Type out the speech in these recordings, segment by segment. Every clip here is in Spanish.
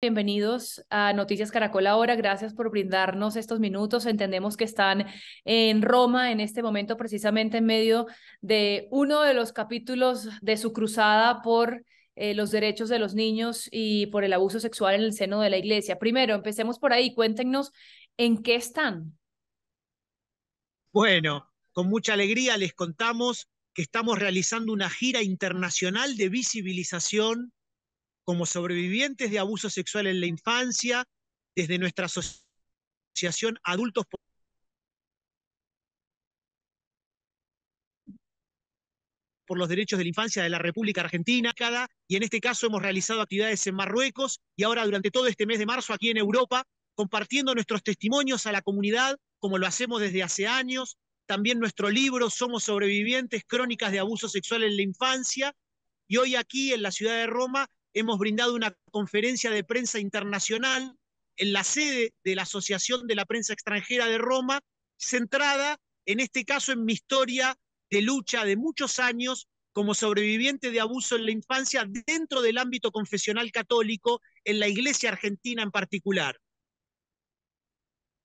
Bienvenidos a Noticias Caracol Ahora. Gracias por brindarnos estos minutos. Entendemos que están en Roma en este momento, precisamente en medio de uno de los capítulos de su cruzada por los derechos de los niños y por el abuso sexual en el seno de la iglesia. Primero, empecemos por ahí. Cuéntenos en qué están. Bueno, con mucha alegría les contamos que estamos realizando una gira internacional de visibilización como sobrevivientes de abuso sexual en la infancia, desde nuestra asociación Adultos por los Derechos de la Infancia de la República Argentina, y en este caso hemos realizado actividades en Marruecos y ahora durante todo este mes de marzo aquí en Europa, compartiendo nuestros testimonios a la comunidad, como lo hacemos desde hace años, también nuestro libro Somos Sobrevivientes, Crónicas de Abuso Sexual en la Infancia, y hoy aquí en la ciudad de Roma hemos brindado una conferencia de prensa internacional en la sede de la Asociación de la Prensa Extranjera de Roma, centrada en este caso en mi historia de lucha de muchos años como sobreviviente de abuso en la infancia dentro del ámbito confesional católico, en la Iglesia Argentina en particular.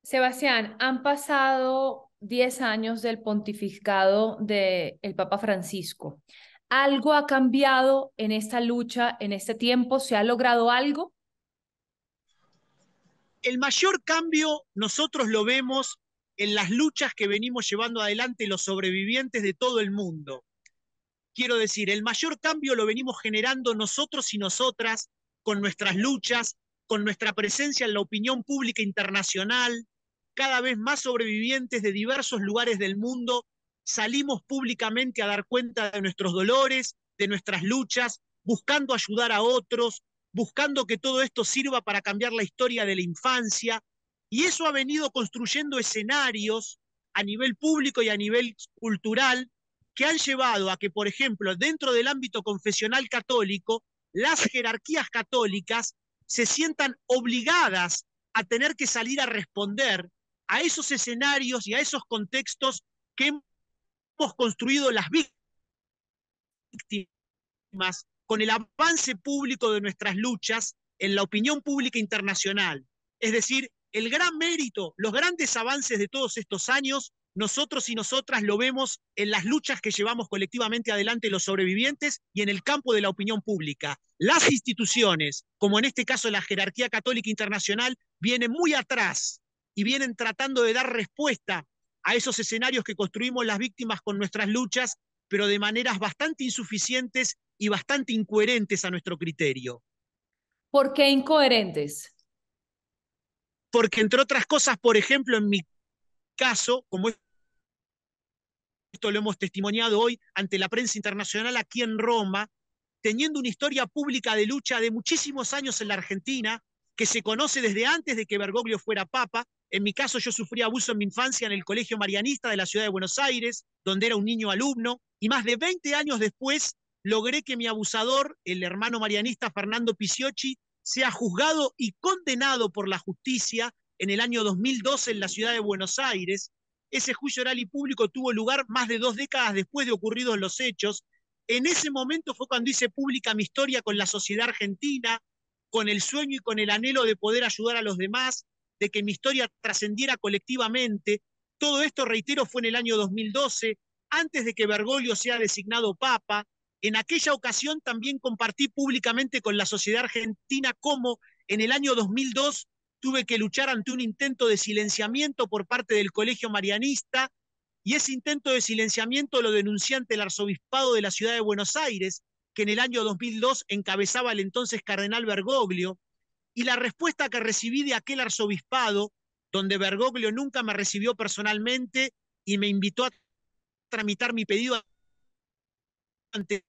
Sebastián, han pasado 10 años del pontificado del Papa Francisco. ¿Algo ha cambiado en esta lucha, en este tiempo? ¿Se ha logrado algo? El mayor cambio nosotros lo vemos en las luchas que venimos llevando adelante los sobrevivientes de todo el mundo. Quiero decir, el mayor cambio lo venimos generando nosotros y nosotras con nuestras luchas, con nuestra presencia en la opinión pública internacional, cada vez más sobrevivientes de diversos lugares del mundo, salimos públicamente a dar cuenta de nuestros dolores, de nuestras luchas, buscando ayudar a otros, buscando que todo esto sirva para cambiar la historia de la infancia, y eso ha venido construyendo escenarios a nivel público y a nivel cultural que han llevado a que, por ejemplo, dentro del ámbito confesional católico, las jerarquías católicas se sientan obligadas a tener que salir a responder a esos escenarios y a esos contextos que hemos construido las víctimas con el avance público de nuestras luchas en la opinión pública internacional. Es decir, el gran mérito, los grandes avances de todos estos años, nosotros y nosotras lo vemos en las luchas que llevamos colectivamente adelante los sobrevivientes y en el campo de la opinión pública. Las instituciones, como en este caso la jerarquía católica internacional, vienen muy atrás y vienen tratando de dar respuesta a esos escenarios que construimos las víctimas con nuestras luchas, pero de maneras bastante insuficientes y bastante incoherentes a nuestro criterio. ¿Por qué incoherentes? Porque entre otras cosas, por ejemplo, en mi caso, como esto lo hemos testimoniado hoy ante la prensa internacional aquí en Roma, teniendo una historia pública de lucha de muchísimos años en la Argentina, que se conoce desde antes de que Bergoglio fuera papa. En mi caso, yo sufrí abuso en mi infancia en el Colegio Marianista de la ciudad de Buenos Aires, donde era un niño alumno, y más de 20 años después logré que mi abusador, el hermano marianista Fernando Picciocchi, sea juzgado y condenado por la justicia en el año 2012 en la ciudad de Buenos Aires. Ese juicio oral y público tuvo lugar más de 2 décadas después de ocurridos los hechos. En ese momento fue cuando hice pública mi historia con la sociedad argentina, con el sueño y con el anhelo de poder ayudar a los demás, de que mi historia trascendiera colectivamente. Todo esto, reitero, fue en el año 2012, antes de que Bergoglio sea designado papa. En aquella ocasión también compartí públicamente con la sociedad argentina cómo en el año 2002 tuve que luchar ante un intento de silenciamiento por parte del Colegio Marianista, y ese intento de silenciamiento lo denuncié ante el arzobispado de la ciudad de Buenos Aires, que en el año 2002 encabezaba el entonces cardenal Bergoglio, y la respuesta que recibí de aquel arzobispado, donde Bergoglio nunca me recibió personalmente y me invitó a tramitar mi pedido ante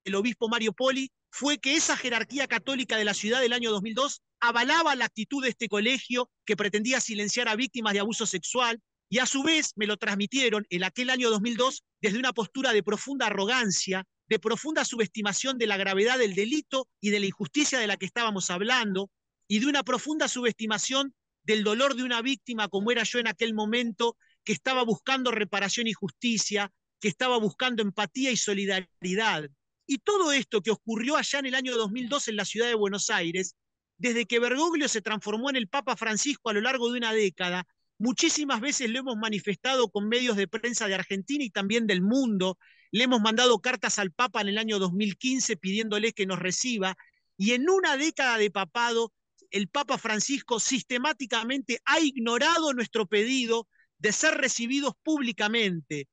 el obispo Mario Poli, fue que esa jerarquía católica de la ciudad del año 2002 avalaba la actitud de este colegio que pretendía silenciar a víctimas de abuso sexual, y a su vez me lo transmitieron en aquel año 2002 desde una postura de profunda arrogancia, de profunda subestimación de la gravedad del delito y de la injusticia de la que estábamos hablando, y de una profunda subestimación del dolor de una víctima como era yo en aquel momento, que estaba buscando reparación y justicia, que estaba buscando empatía y solidaridad. Y todo esto que ocurrió allá en el año 2002 en la ciudad de Buenos Aires desde que Bergoglio se transformó en el Papa Francisco a lo largo de una década, muchísimas veces lo hemos manifestado con medios de prensa de Argentina y también del mundo. Le hemos mandado cartas al Papa en el año 2015 pidiéndole que nos reciba. Y en una década de papado, el Papa Francisco sistemáticamente ha ignorado nuestro pedido de ser recibidos públicamente.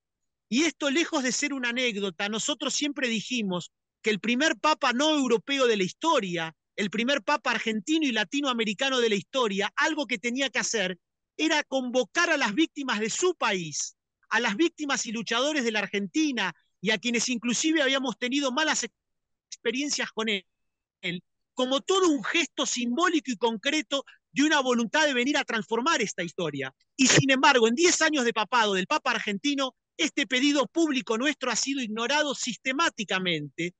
Y esto, lejos de ser una anécdota, nosotros siempre dijimos que el primer papa no europeo de la historia, el primer papa argentino y latinoamericano de la historia, algo que tenía que hacer era convocar a las víctimas de su país, a las víctimas y luchadores de la Argentina y a quienes inclusive habíamos tenido malas experiencias con él, como todo un gesto simbólico y concreto de una voluntad de venir a transformar esta historia. Y sin embargo, en 10 años de papado del Papa argentino, este pedido público nuestro ha sido ignorado sistemáticamente.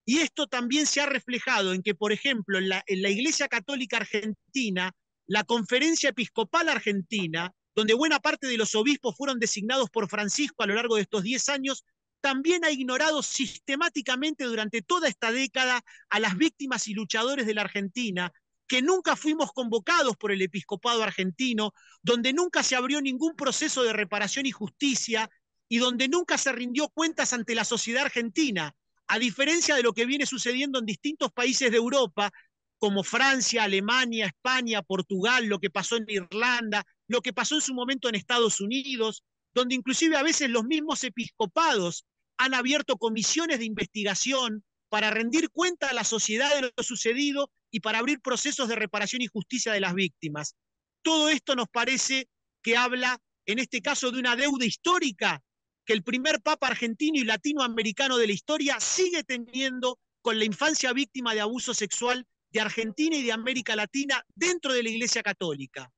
Y esto también se ha reflejado en que, por ejemplo, en la Iglesia Católica Argentina, la Conferencia Episcopal Argentina, donde buena parte de los obispos fueron designados por Francisco a lo largo de estos 10 años, también ha ignorado sistemáticamente durante toda esta década a las víctimas y luchadores de la Argentina, que nunca fuimos convocados por el episcopado argentino, donde nunca se abrió ningún proceso de reparación y justicia y donde nunca se rindió cuentas ante la sociedad argentina, a diferencia de lo que viene sucediendo en distintos países de Europa, como Francia, Alemania, España, Portugal, lo que pasó en Irlanda, lo que pasó en su momento en Estados Unidos, donde inclusive a veces los mismos episcopados han abierto comisiones de investigación para rendir cuenta a la sociedad de lo sucedido y para abrir procesos de reparación y justicia de las víctimas. Todo esto nos parece que habla, en este caso, de una deuda histórica que el primer papa argentino y latinoamericano de la historia sigue teniendo con la infancia víctima de abuso sexual de Argentina y de América Latina dentro de la Iglesia Católica.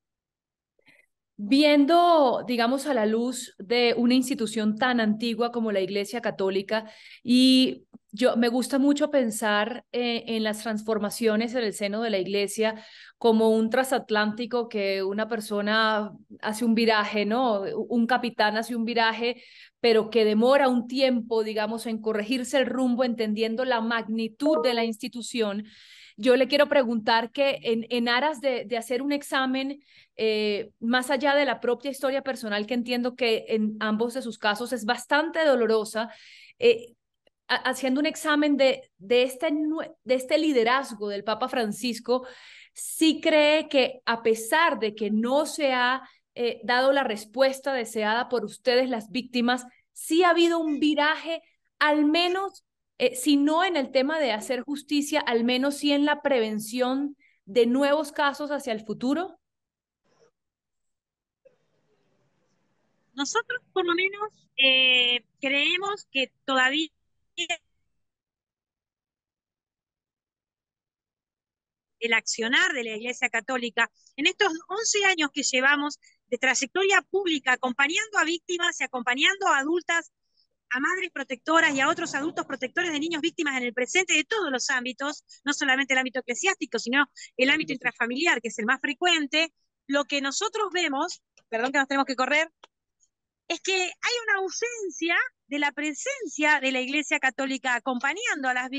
Viendo, digamos, a la luz de una institución tan antigua como la Iglesia Católica, y yo me gusta mucho pensar en las transformaciones en el seno de la Iglesia como un transatlántico que una persona hace un viraje, ¿no? Un capitán hace un viraje, pero que demora un tiempo, digamos, en corregirse el rumbo, entendiendo la magnitud de la institución. Yo le quiero preguntar que en aras de hacer un examen, más allá de la propia historia personal, que entiendo que en ambos de sus casos es bastante dolorosa, haciendo un examen de este liderazgo del Papa Francisco, sí cree que a pesar de que no se ha dado la respuesta deseada por ustedes, las víctimas, sí ha habido un viraje, al menos, si no en el tema de hacer justicia, al menos sí en la prevención de nuevos casos hacia el futuro. Nosotros, por lo menos, creemos que todavía el accionar de la Iglesia Católica en estos 11 años que llevamos de trayectoria pública, acompañando a víctimas y acompañando a adultas, a madres protectoras y a otros adultos protectores de niños víctimas en el presente de todos los ámbitos, no solamente el ámbito eclesiástico, sino el ámbito intrafamiliar, que es el más frecuente. Lo que nosotros vemos, perdón que nos tenemos que correr, es que hay una ausencia de la presencia de la Iglesia Católica acompañando a las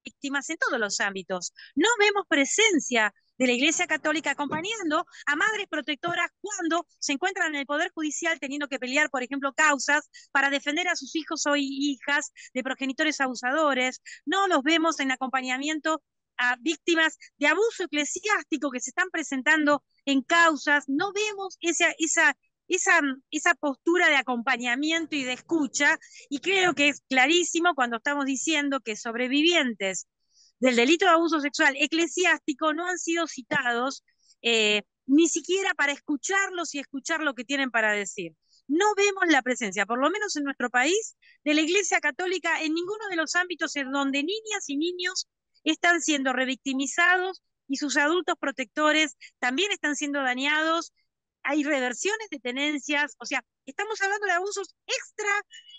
víctimas en todos los ámbitos. No vemos presencia de la Iglesia Católica acompañando a madres protectoras cuando se encuentran en el Poder Judicial teniendo que pelear, por ejemplo, causas para defender a sus hijos o hijas de progenitores abusadores. No los vemos en acompañamiento a víctimas de abuso eclesiástico que se están presentando en causas. No vemos esa postura de acompañamiento y de escucha, y creo que es clarísimo cuando estamos diciendo que sobrevivientes del delito de abuso sexual eclesiástico no han sido citados ni siquiera para escucharlos y escuchar lo que tienen para decir. No vemos la presencia, por lo menos en nuestro país, de la Iglesia Católica en ninguno de los ámbitos en donde niñas y niños están siendo revictimizados y sus adultos protectores también están siendo dañados. Hay reversiones de tenencias, o sea, estamos hablando de abusos extra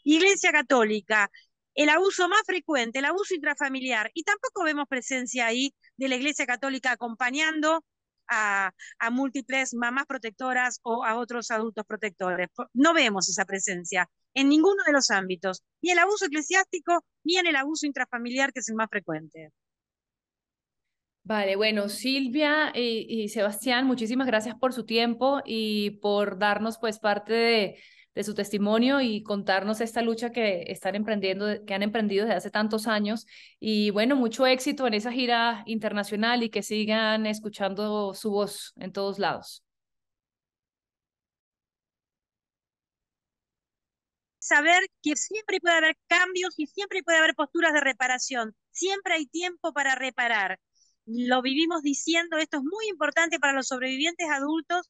Iglesia Católica, el abuso más frecuente, el abuso intrafamiliar, y tampoco vemos presencia ahí de la Iglesia Católica acompañando a múltiples mamás protectoras o a otros adultos protectores. No vemos esa presencia en ninguno de los ámbitos, ni el abuso eclesiástico, ni en el abuso intrafamiliar, que es el más frecuente. Vale, bueno, Silvia y Sebastián, muchísimas gracias por su tiempo y por darnos pues parte de su testimonio y contarnos esta lucha que están emprendiendo, que han emprendido desde hace tantos años. Y bueno, mucho éxito en esa gira internacional y que sigan escuchando su voz en todos lados. Saber que siempre puede haber cambios y siempre puede haber posturas de reparación. Siempre hay tiempo para reparar. Lo vivimos diciendo, esto es muy importante para los sobrevivientes adultos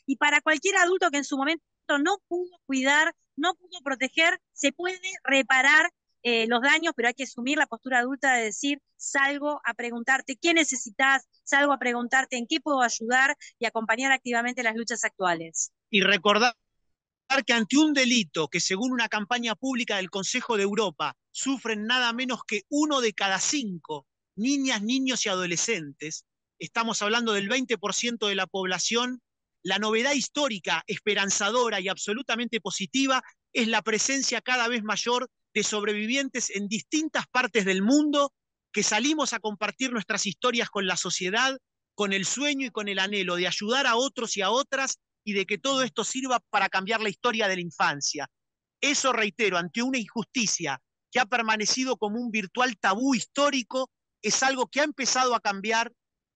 y para cualquier adulto que en su momento no pudo cuidar, no pudo proteger, se puede reparar los daños, pero hay que asumir la postura adulta de decir, salgo a preguntarte qué necesitas, salgo a preguntarte en qué puedo ayudar y acompañar activamente las luchas actuales. Y recordar que ante un delito que según una campaña pública del Consejo de Europa sufren nada menos que 1 de cada 5 niñas, niños y adolescentes, estamos hablando del 20% de la población, la novedad histórica, esperanzadora y absolutamente positiva es la presencia cada vez mayor de sobrevivientes en distintas partes del mundo que salimos a compartir nuestras historias con la sociedad, con el sueño y con el anhelo de ayudar a otros y a otras y de que todo esto sirva para cambiar la historia de la infancia. Eso, reitero, ante una injusticia que ha permanecido como un virtual tabú histórico, es algo que ha empezado a cambiar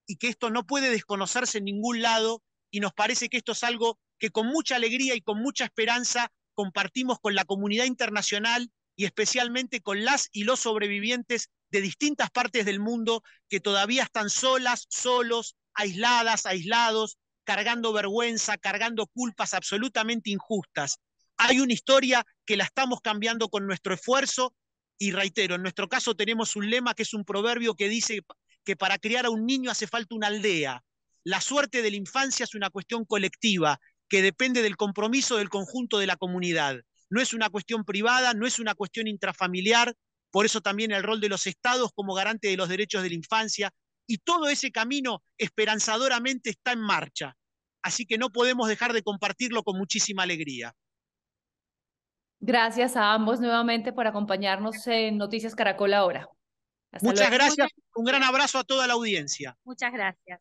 y que esto no puede desconocerse en ningún lado y nos parece que esto es algo que con mucha alegría y con mucha esperanza compartimos con la comunidad internacional y especialmente con las y los sobrevivientes de distintas partes del mundo que todavía están solas, solos, aisladas, aislados, cargando vergüenza, cargando culpas absolutamente injustas. Hay una historia que la estamos cambiando con nuestro esfuerzo y reitero, en nuestro caso tenemos un lema que es un proverbio que dice que para criar a un niño hace falta una aldea. La suerte de la infancia es una cuestión colectiva que depende del compromiso del conjunto de la comunidad. No es una cuestión privada, no es una cuestión intrafamiliar, por eso también el rol de los estados como garante de los derechos de la infancia, y todo ese camino esperanzadoramente está en marcha. Así que no podemos dejar de compartirlo con muchísima alegría. Gracias a ambos nuevamente por acompañarnos en Noticias Caracol ahora. Hasta Muchas luego. gracias, un gran abrazo a toda la audiencia. Muchas gracias.